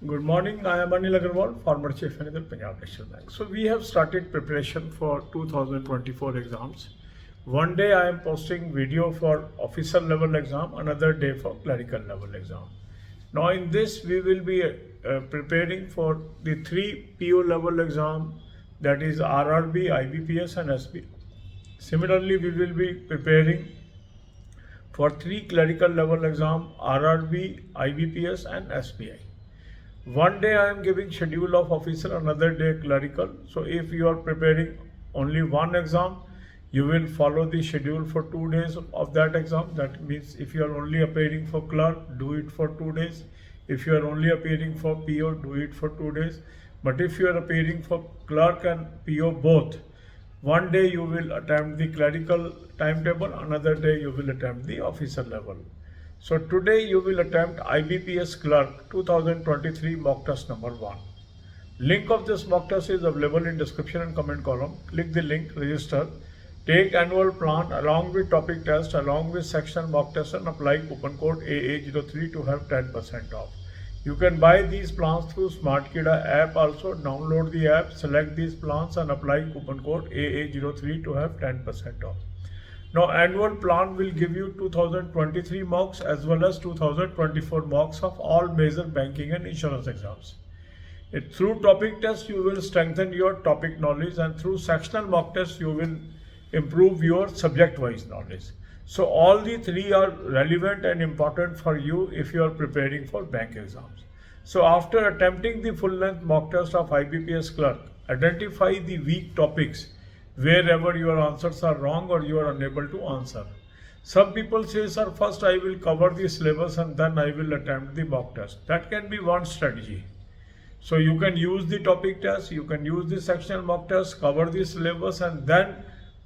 Good morning. I am Anil Agarwal, former Chief Manager, Punjab National Bank. So we have started preparation for 2024 exams. One day I am posting video for officer level exam, another day for clerical level exam. Now in this we will be preparing for the three PO level exam, that is RRB, IBPS and SB. Similarly, we will be preparing for three clerical level exam, RRB, IBPS and SBI. One day I am giving schedule of officer, another day clerical. So if you are preparing only one exam, you will follow the schedule for 2 days of that exam. That means if you are only appearing for clerk, do it for 2 days. If you are only appearing for PO, do it for 2 days. But if you are appearing for clerk and PO both, one day you will attempt the clerical timetable, another day you will attempt the officer level. So today you will attempt IBPS Clerk 2023 mock test number 1. Link of this mock test is available in description and comment column. Click the link, register, take annual plan along with topic test, along with section mock test and apply coupon code AA03 to have 10% off. You can buy these plans through SmartKida app also. Download the app, select these plans and apply coupon code AA03 to have 10% off. Now annual plan will give you 2023 mocks as well as 2024 mocks of all major banking and insurance exams. Through topic test you will strengthen your topic knowledge, and through sectional mock test you will improve your subject wise knowledge. So all the three are relevant and important for you if you are preparing for bank exams. So after attempting the full length mock test of IBPS clerk, identify the weak topics wherever your answers are wrong or you are unable to answer. Some people say, sir, first I will cover the syllabus and then I will attempt the mock test. That can be one strategy. So you can use the topic test, you can use the sectional mock test, cover the syllabus and then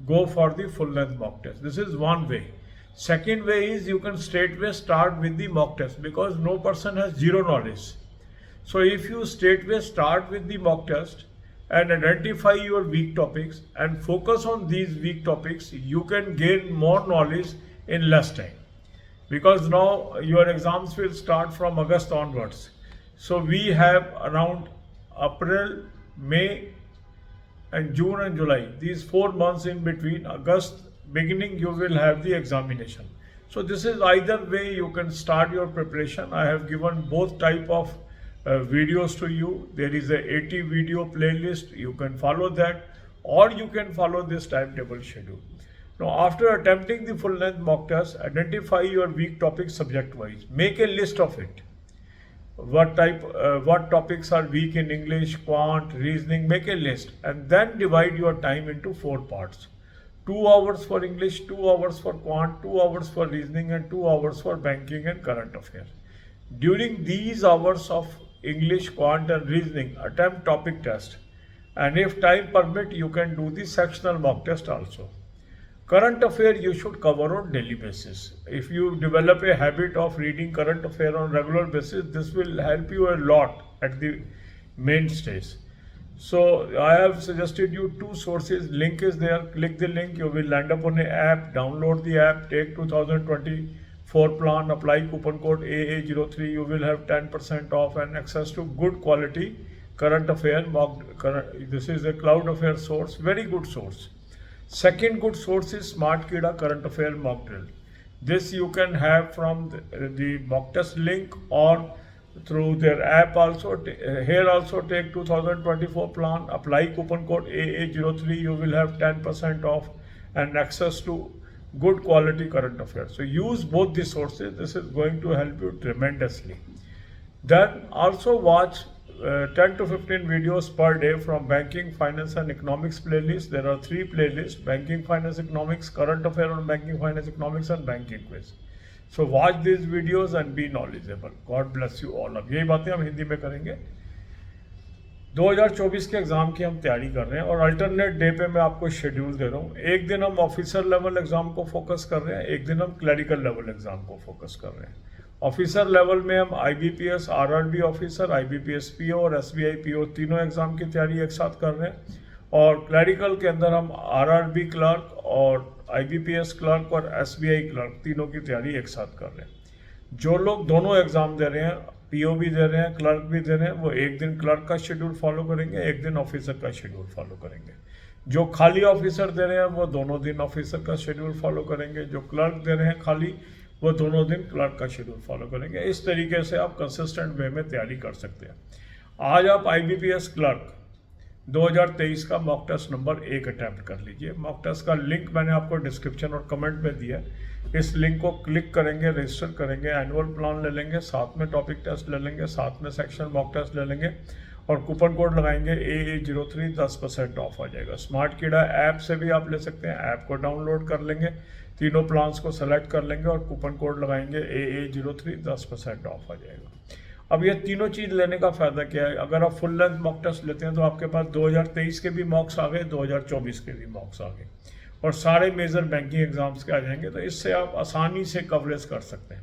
go for the full length mock test. This is one way. Second way is you can straightway start with the mock test, because no person has zero knowledge. So if you straightway start with the mock test and identify your weak topics and focus on these weak topics, you can gain more knowledge in less time, because now your exams will start from August onwards. So we have around April, May and June and July, these 4 months in between. August beginning you will have the examination. So this is either way you can start your preparation. I have given both type of videos to you. There is a 80 video playlist, you can follow that, or you can follow this timetable schedule. Now after attempting the full length mock test, identify your weak topics subject wise. Make a list of it. What topics are weak in English, quant, reasoning, make a list and then divide your time into 4 parts. 2 hours for English, 2 hours for quant, 2 hours for reasoning and 2 hours for banking and current affairs. During these hours of English, quant and reasoning, attempt topic test, and if time permit you can do the sectional mock test also. Current affair you should cover on daily basis. If you develop a habit of reading current affair on regular basis, this will help you a lot at the main stage. So I have suggested you 2 sources. Link is there. Click the link. You will land up on an app. Download the app. Take 2024 plan. Apply coupon code AA03. You will have 10% off and access to good quality current affair. This is a cloud affair source. Very good source. Second good source is SmartKida current affair mock drill. This you can have from the mock test link or through their app also. Here also take 2024 plan, apply coupon code AA03, you will have 10% off and access to good quality current affairs. So use both the sources. This is going to help you tremendously. Then also watch 10 to 15 videos per day from banking, finance and economics playlist. There are 3 playlists: banking, finance, economics, current affair on banking, finance, economics and banking quiz. So watch these videos and be knowledgeable. God bless you all. अब यही बातें हम हिंदी में करेंगे। 2024 के exam की हम तैयारी कर रहे हैं और अल्टरनेट डे पे मैं आपको शेड्यूल दे रहा हूँ। एक दिन हम ऑफिसर लेवल एग्ज़ाम को फोकस कर रहे हैं, एक दिन हम क्लरिकल लेवल एग्ज़ाम को फोकस कर रहे हैं। ऑफिसर लेवल में हम IBPS, RRB officer, IBPS PO और SBI PO तीनों एग्ज़ाम की तैयारी एक साथ कर रहे हैं। और क्लरिकल के अंदर हम RRB क्लर्क और IBPS क्लर्क और SBI क्लर्क तीनों की तैयारी एक साथ कर रहे हैं। जो लोग दोनों एग्ज़ाम दे रहे हैं पीओ भी दे रहे हैं, क्लर्क भी दे रहे हैं, वो एक दिन क्लर्क का शेड्यूल फॉलो करेंगे, एक दिन ऑफिसर का शेड्यूल फॉलो करेंगे। जो खाली ऑफिसर दे रहे हैं वो दोनों दिन ऑफिसर का शेड्यूल फॉलो करेंगे, जो क्लर्क दे रहे हैं खाली वो दोनों दिन क्लर्क का शेड्यूल फॉलो करेंगे। इस तरीके से आप कंसिस्टेंट वे में तैयारी कर सकते हैं। आज आप IBPS क्लर्क 2023 का मॉक टेस्ट नंबर 1 अटैम्प्ट कर लीजिए। मॉक टेस्ट का लिंक मैंने आपको डिस्क्रिप्शन और कमेंट में दिया है। इस लिंक को क्लिक करेंगे, रजिस्टर करेंगे, एनुअल प्लान ले लेंगे, साथ में टॉपिक टेस्ट ले लेंगे, साथ में सेक्शन मॉक टेस्ट ले लेंगे और कूपन कोड लगाएंगे AA03, 10% ऑफ आ जाएगा। स्मार्ट कीड़ा ऐप से भी आप ले सकते हैं, ऐप को डाउनलोड कर लेंगे, तीनों प्लान्स को सेलेक्ट कर लेंगे और कूपन कोड लगाएंगे AA03, 10% ऑफ आ जाएगा। अब ये तीनों चीज़ लेने का फ़ायदा क्या है? अगर आप फुल लेंथ मॉक टेस्ट लेते हैं तो आपके पास 2023 के भी मॉक्स आ गए, 2024 के भी मॉक्स आ गए और सारे मेजर बैंकिंग एग्जाम्स के आ जाएंगे, तो इससे आप आसानी से कवरेज कर सकते हैं।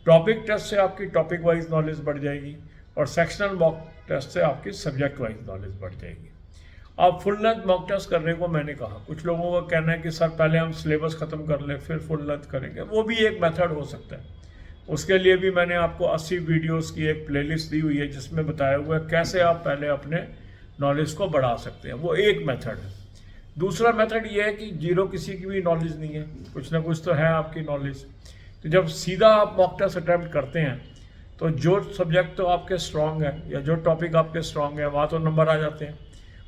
टॉपिक टेस्ट से आपकी टॉपिक वाइज नॉलेज बढ़ जाएगी और सेक्शनल मॉक टेस्ट से आपकी सब्जेक्ट वाइज नॉलेज बढ़ जाएगी। आप फुल लेंथ मॉक टेस्ट करने को मैंने कहा, कुछ लोगों का कहना है कि सर पहले हम सिलेबस ख़त्म कर लें फिर फुल लेंथ करेंगे, वो भी एक मेथड हो सकता है। उसके लिए भी मैंने आपको 80 वीडियोस की एक प्लेलिस्ट दी हुई है जिसमें बताया हुआ है कैसे आप पहले अपने नॉलेज को बढ़ा सकते हैं, वो एक मेथड है। दूसरा मेथड ये है कि जीरो किसी की भी नॉलेज नहीं है, कुछ ना कुछ तो है आपकी नॉलेज। तो जब सीधा आप मॉक टेस्ट अटैम्प्ट करते हैं तो जो सब्जेक्ट तो आपके स्ट्रांग है या जो टॉपिक आपके स्ट्रांग है वहाँ तो नंबर आ जाते हैं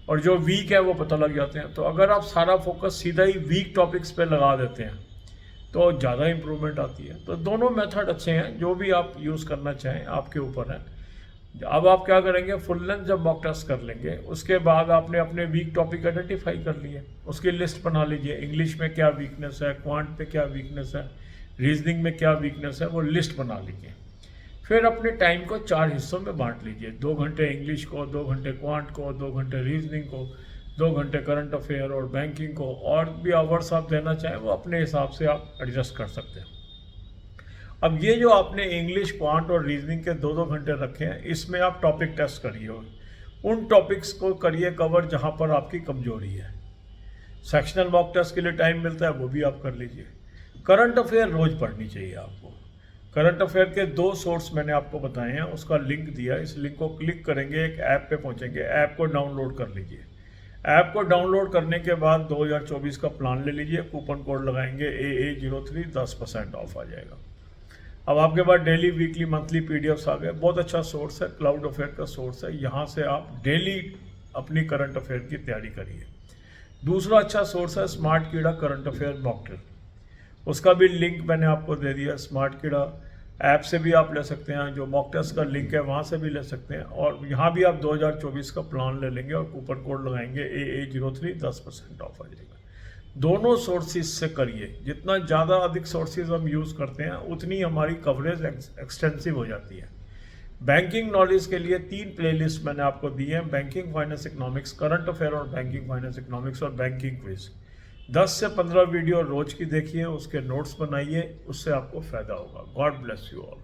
और जो वीक है वो पता लग जाते हैं। तो अगर आप सारा फोकस सीधा ही वीक टॉपिक्स पे लगा देते हैं तो ज़्यादा इम्प्रूवमेंट आती है। तो दोनों मेथड अच्छे हैं, जो भी आप यूज़ करना चाहें आपके ऊपर है। अब आप क्या करेंगे, फुल लेंथ जब मॉक टेस्ट कर लेंगे उसके बाद आपने अपने वीक टॉपिक आइडेंटिफाई कर लिए, उसकी लिस्ट बना लीजिए। इंग्लिश में क्या वीकनेस है, क्वांट पे क्या वीकनेस है, रीजनिंग में क्या वीकनेस है, वो लिस्ट बना लीजिए। फिर अपने टाइम को 4 हिस्सों में बांट लीजिए, 2 घंटे इंग्लिश को, 2 घंटे क्वांट को, 2 घंटे रीजनिंग को, 2 घंटे करंट अफेयर और बैंकिंग को, और भी आवर्स आप देना चाहें वो अपने हिसाब से आप एडजस्ट कर सकते हैं। अब ये जो आपने इंग्लिश, क्वांट और रीजनिंग के 2-2 घंटे रखे हैं, इसमें आप टॉपिक टेस्ट करिए, उन टॉपिक्स को करिए कवर जहाँ पर आपकी कमजोरी है। सेक्शनल मॉक टेस्ट के लिए टाइम मिलता है वो भी आप कर लीजिए। करंट अफेयर रोज़ पढ़नी चाहिए आपको। करंट अफेयर के 2 सोर्स मैंने आपको बताए हैं, उसका लिंक दिया, इस लिंक को क्लिक करेंगे, एक ऐप पे पहुंचेंगे, ऐप को डाउनलोड कर लीजिए। ऐप को डाउनलोड करने के बाद 2024 का प्लान ले लीजिए, कूपन कोड लगाएंगे AA03, 10% ऑफ आ जाएगा। अब आपके पास डेली, वीकली, मंथली PDFs आ गए, बहुत अच्छा सोर्स है, क्लाउड अफेयर का सोर्स है, यहाँ से आप डेली अपनी करंट अफेयर की तैयारी करिए। दूसरा अच्छा सोर्स है स्मार्ट कीड़ा करंट अफेयर मॉक टेस्ट, उसका भी लिंक मैंने आपको दे दिया। स्मार्ट कीड़ा ऐप से भी आप ले सकते हैं, जो मॉक टेस्ट का लिंक है वहाँ से भी ले सकते हैं, और यहाँ भी आप 2024 का प्लान ले लेंगे और कूपन कोड लगाएंगे AA03, 10% ऑफ आ जाएगा। दोनों सोर्सेज से करिए, जितना ज़्यादा अधिक सोर्सेज हम यूज़ करते हैं उतनी हमारी कवरेज एक्सटेंसिव हो जाती है। बैंकिंग नॉलेज के लिए 3 प्लेलिस्ट मैंने आपको दी है, banking finance economics, current affair और बैंकिंग फाइनेंस इकोनॉमिक्स और बैंकिंग क्विज। 10 से 15 वीडियो रोज की देखिए, उसके नोट्स बनाइए, उससे आपको फ़ायदा होगा। God bless you all.